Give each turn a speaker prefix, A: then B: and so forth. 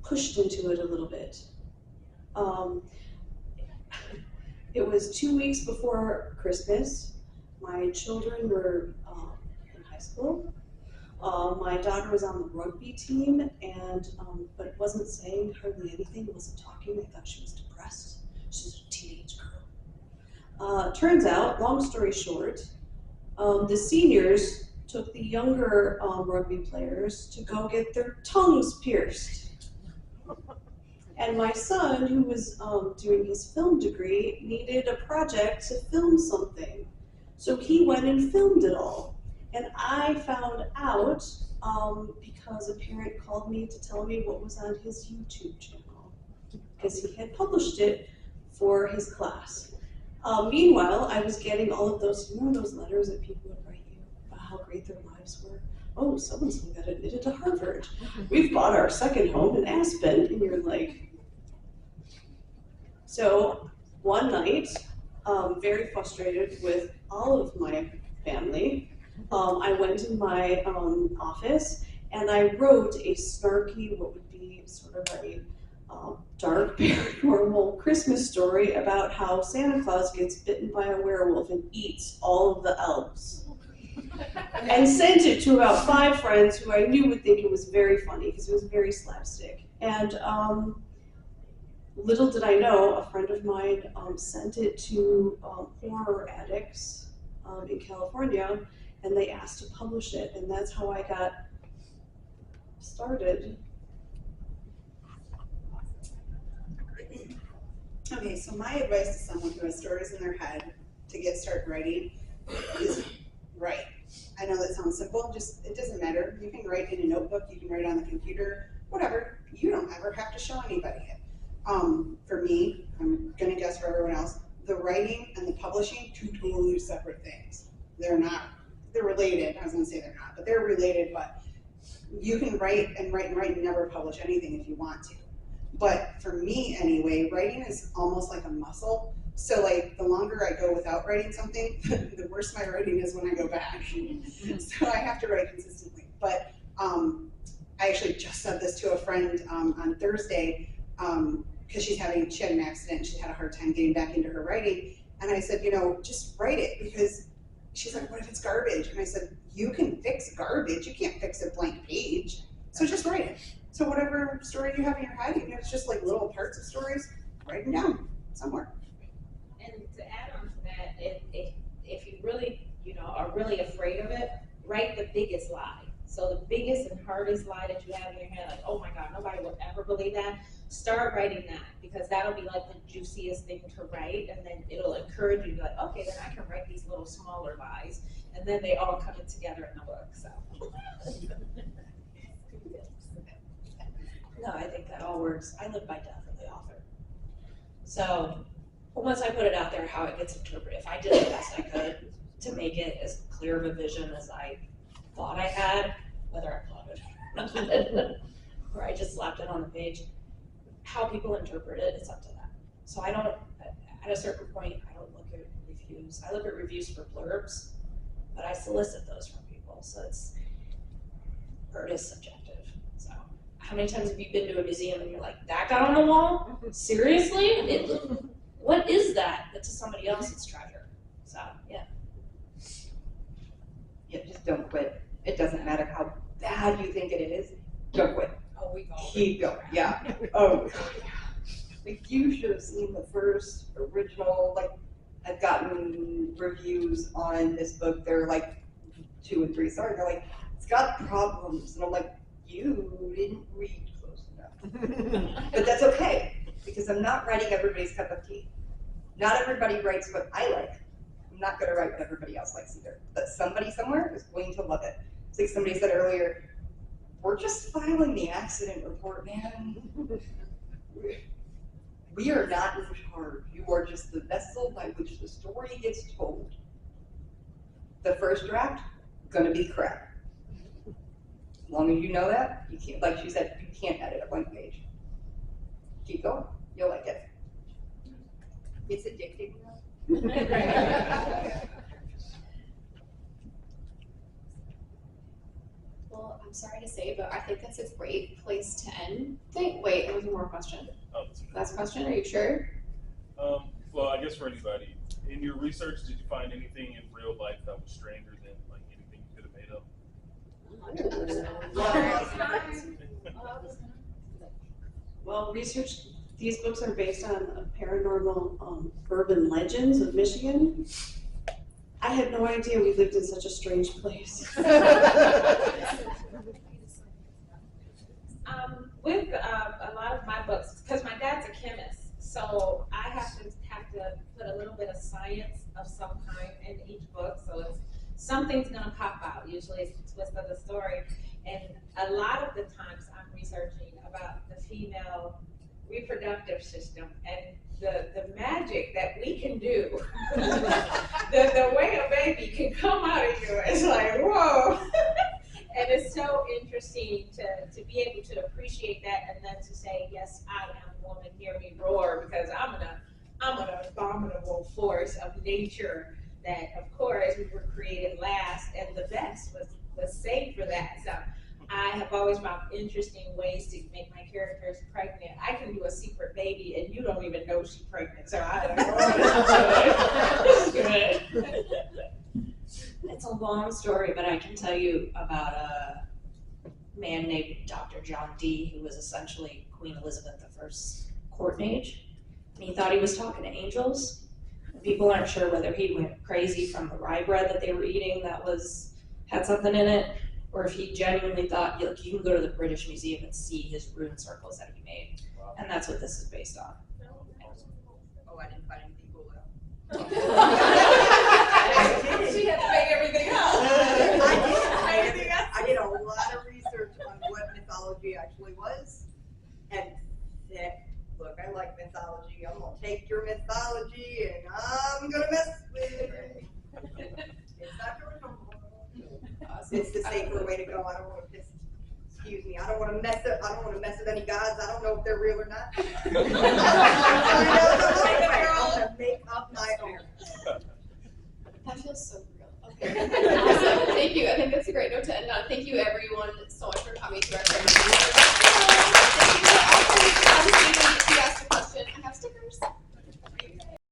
A: pushed into it a little bit. It was 2 weeks before Christmas. My children were in high school. My daughter was on the rugby team, and but wasn't saying hardly anything, wasn't talking. I thought she was depressed. She's a teenage girl. Turns out, long story short, the seniors took the younger rugby players to go get their tongues pierced. And my son, who was doing his film degree, needed a project to film something. So he went and filmed it all. And I found out because a parent called me to tell me what was on his YouTube channel, because he had published it for his class. Meanwhile, I was getting all of those, you know, those letters that people would write you about how great their lives were. Oh, so-and-so got admitted to Harvard. We've bought our second home in Aspen. And you're like, so one night, very frustrated with all of my family, I went in my office and I wrote a snarky, what would be sort of a dark paranormal Christmas story about how Santa Claus gets bitten by a werewolf and eats all of the elves. And sent it to about 5 friends who I knew would think it was very funny because it was very slapstick. And little did I know, a friend of mine sent it to horror addicts in California, and they asked to publish it, and that's how I got started.
B: Okay, so my advice to someone who has stories in their head to get started writing is write. I know that sounds simple, just it doesn't matter. You can write in a notebook, you can write on the computer, whatever. You don't ever have to show anybody it. For me, I'm gonna guess for everyone else, the writing and the publishing, 2 totally separate things. They're related. I was gonna say they're not, but they're related, but you can write and write and write and never publish anything if you want to. But for me anyway, writing is almost like a muscle. So like the longer I go without writing something, the worse my writing is when I go back. So I have to write consistently. But I actually just said this to a friend on Thursday, because she had an accident and she had a hard time getting back into her writing. And I said, you know, just write it, because she's like, what if it's garbage? And I said, you can fix garbage. You can't fix a blank page. So just write it. So whatever story you have in your head, even if it's just like little parts of stories, write them down somewhere.
C: And to add on to that, if you really, are really afraid of it, write the biggest lie. So the biggest and hardest lie that you have in your head, like, oh my God, nobody will ever believe that. Start writing that, because that'll be like the juiciest thing to write, and then it'll encourage you to be like, okay, then I can write these little smaller lies, and then they all come in together in the book. So.
D: No, I think that all works. I live by death of the author. So once I put it out there, how it gets interpreted, if I did the best I could to make it as clear of a vision as I thought I had, whether I thought it or I just slapped it on the page, how people interpret it, it's up to them. So I don't, at a certain point, I don't look at reviews. I look at reviews for blurbs, but I solicit those from people. So art is subjective. So how many times have you been to a museum and you're like, that got on the wall? Seriously? What is that? But to somebody else, it's treasure. So, yeah.
E: Yeah, just don't quit. It doesn't matter how bad you think it is. Don't quit.
D: Oh, we go.
E: Keep going. Yeah. Oh, God, yeah. Like, you should have seen the first original, like, I've gotten reviews on this book. They're like 2 and 3 stars. They're like, it's got problems. And I'm like, you didn't read close enough. But that's okay, because I'm not writing everybody's cup of tea. Not everybody writes what I like. I'm not going to write what everybody else likes either. But somebody somewhere is going to love it. It's like somebody said earlier, we're just filing the accident report, man. We are not in charge. You are just the vessel by which the story gets told. The first draft, gonna be crap. As long as you know that, you can't, like she said, you can't edit a blank page. Keep going, you'll like it. It's addicting though.
F: Well, I'm sorry to say, but I think that's great place to end. Wait, there was one more question.
G: Oh, that's okay.
F: Last question, are you sure?
G: Well, I guess for anybody, in your research, did you find anything in real life that was stranger than like anything you could have made up?
A: Well, research, these books are based on paranormal urban legends of Michigan. I had no idea we lived in such a strange place.
C: With a lot of my books, because my dad's a chemist, so I have to put a little bit of science of some kind in each book, so it's something's gonna pop out. Usually it's the twist of the story, and a lot of the times I'm researching about the female reproductive system and the magic that we can do. the way a baby can come out of you is like, whoa. And it's so interesting to be able to appreciate that and then to say, yes, I am a woman, hear me roar, because I'm an abominable force of nature that, of course, we were created last and the best was saved for that. So I have always found interesting ways to make my characters pregnant. I can do a secret baby and you don't even know she's pregnant. So I don't know.
D: It's a long story, but I can tell you about a man named Dr. John Dee, who was essentially Queen Elizabeth I's court mage. And he thought he was talking to angels. And people aren't sure whether he went crazy from the rye bread that they were eating that had something in it, or if he genuinely thought, look, you can go to the British Museum and see his rune circles that he made.
G: Wow.
D: And that's what this is based on.
E: Oh, I didn't find anything cool though.
F: She had to make everything up.
E: I did a lot of research on what mythology actually was. And look, I like mythology. I'm gonna take your mythology and I'm gonna mess with it. It's not your normal. It's the safer way to go. I don't want to excuse me. I don't want to mess with any gods. I don't know if they're real or not. I'm gonna make up my own.
F: That feels so real. Okay. Awesome. Thank you. I think that's a great note to end on. Thank you everyone so much for coming to our